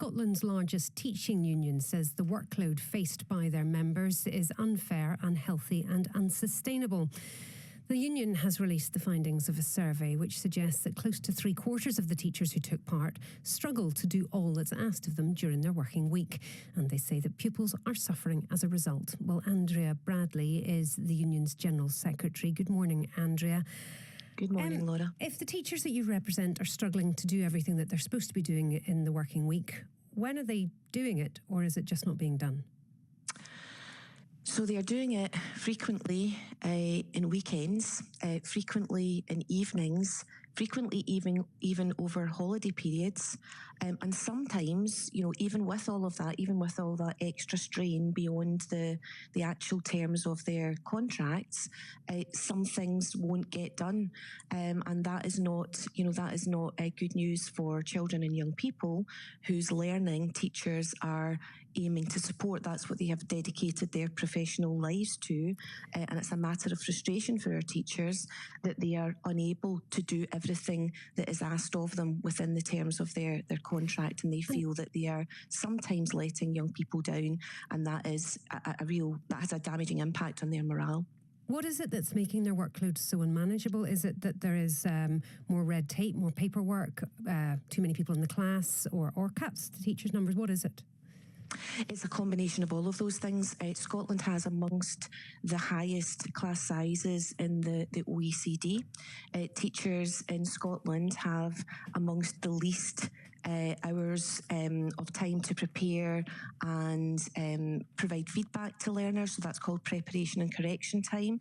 Scotland's largest teaching union says the workload faced by their members is unfair, unhealthy and unsustainable. The union has released the findings of a survey which suggests that close to 3/4 of the teachers who took part struggle to do all that's asked of them during their working week. And they say that pupils are suffering as a result. Well, Andrea Bradley is the union's General Secretary. Good morning, Andrea. Good morning, Laura. If the teachers that you represent are struggling to do everything that they're supposed to be doing in the working week, when are they doing it, or is it just not being done? So they are doing it frequently in weekends, frequently in evenings, frequently even over holiday periods, and sometimes, even with all of that, even with all that extra strain beyond the actual terms of their contracts, some things won't get done, and that is not good news for children and young people whose learning teachers are aiming to support. That's what they have dedicated their professional lives to, and it's a matter of frustration for our teachers that they are unable to do everything that is asked of them within the terms of their contract, and they feel that they are sometimes letting young people down, and that is that has a damaging impact on their morale. What is it that's making their workload so unmanageable? Is it that there is more red tape, more paperwork, too many people in the class, or caps to teachers' numbers? What is it? It's a combination of all of those things. Scotland has amongst the highest class sizes in the OECD. Teachers in Scotland have amongst the least hours of time to prepare and provide feedback to learners, so that's called preparation and correction time.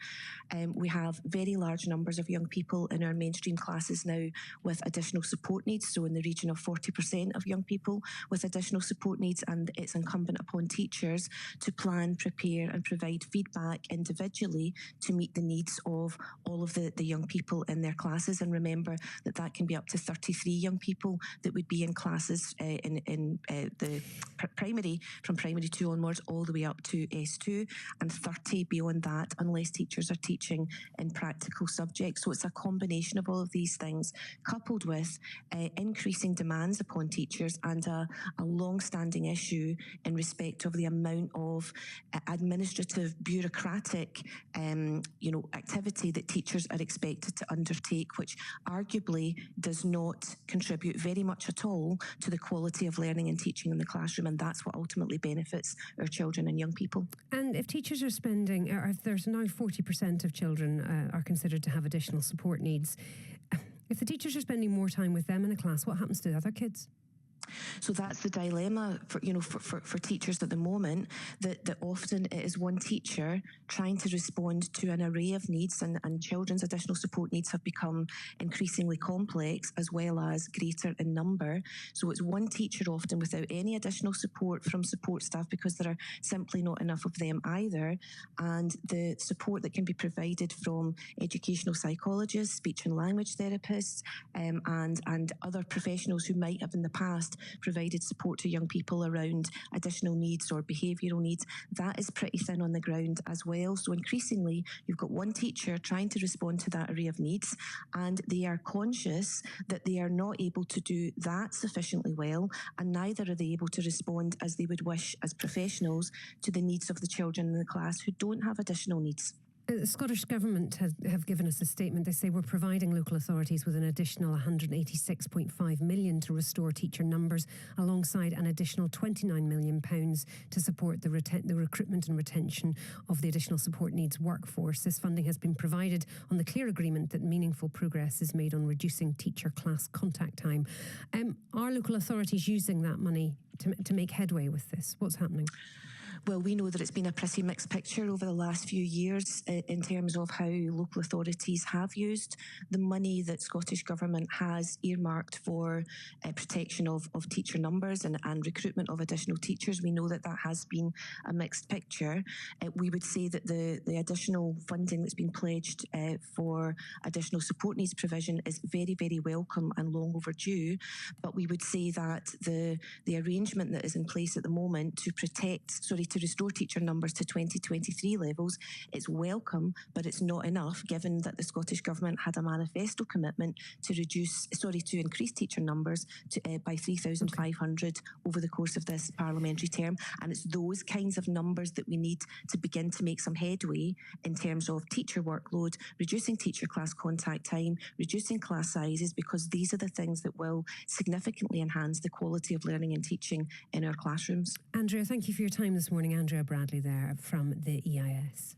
We have very large numbers of young people in our mainstream classes now with additional support needs, so in the region of 40% of young people with additional support needs, and it's incumbent upon teachers to plan, prepare and provide feedback individually to meet the needs of all of the young people in their classes. And remember that can be up to 33 young people that would be in classes in the primary, from primary 2 onwards all the way up to S2, and 30 beyond that unless teachers are teaching in practical subjects. So it's a combination of all of these things coupled with increasing demands upon teachers and a long-standing issue in respect of the amount of administrative, bureaucratic activity that teachers are expected to undertake, which arguably does not contribute very much at all to the quality of learning and teaching in the classroom, and that's what ultimately benefits our children and young people. And if teachers are spending, or if there's now 40% of children are considered to have additional support needs, if the teachers are spending more time with them in a class, what happens to the other kids? So that's the dilemma for teachers at the moment, that often it is one teacher trying to respond to an array of needs, and children's additional support needs have become increasingly complex as well as greater in number. So it's one teacher often without any additional support from support staff because there are simply not enough of them either. And the support that can be provided from educational psychologists, speech and language therapists, and other professionals who might have in the past provided support to young people around additional needs or behavioural needs, that is pretty thin on the ground as well. So increasingly, you've got one teacher trying to respond to that array of needs, and they are conscious that they are not able to do that sufficiently well, and neither are they able to respond as they would wish as professionals to the needs of the children in the class who don't have additional needs. The Scottish Government have given us a statement. They say we're providing local authorities with an additional £186.5 million to restore teacher numbers, alongside an additional £29 million to support the recruitment and retention of the additional support needs workforce. This funding has been provided on the clear agreement that meaningful progress is made on reducing teacher class contact time. Are local authorities using that money to make headway with this? What's happening? Well, we know that it's been a pretty mixed picture over the last few years in terms of how local authorities have used the money that Scottish Government has earmarked for protection of teacher numbers and recruitment of additional teachers. We know that has been a mixed picture. We would say that the additional funding that's been pledged for additional support needs provision is very, very welcome and long overdue. But we would say that the arrangement that is in place at the moment to to restore teacher numbers to 2023 levels. It's welcome, but it's not enough, given that the Scottish Government had a manifesto commitment to increase teacher numbers by 3,500 over the course of this parliamentary term. And it's those kinds of numbers that we need to begin to make some headway in terms of teacher workload, reducing teacher class contact time, reducing class sizes, because these are the things that will significantly enhance the quality of learning and teaching in our classrooms. Andrea, thank you for your time this morning. Andrea Bradley there from the EIS.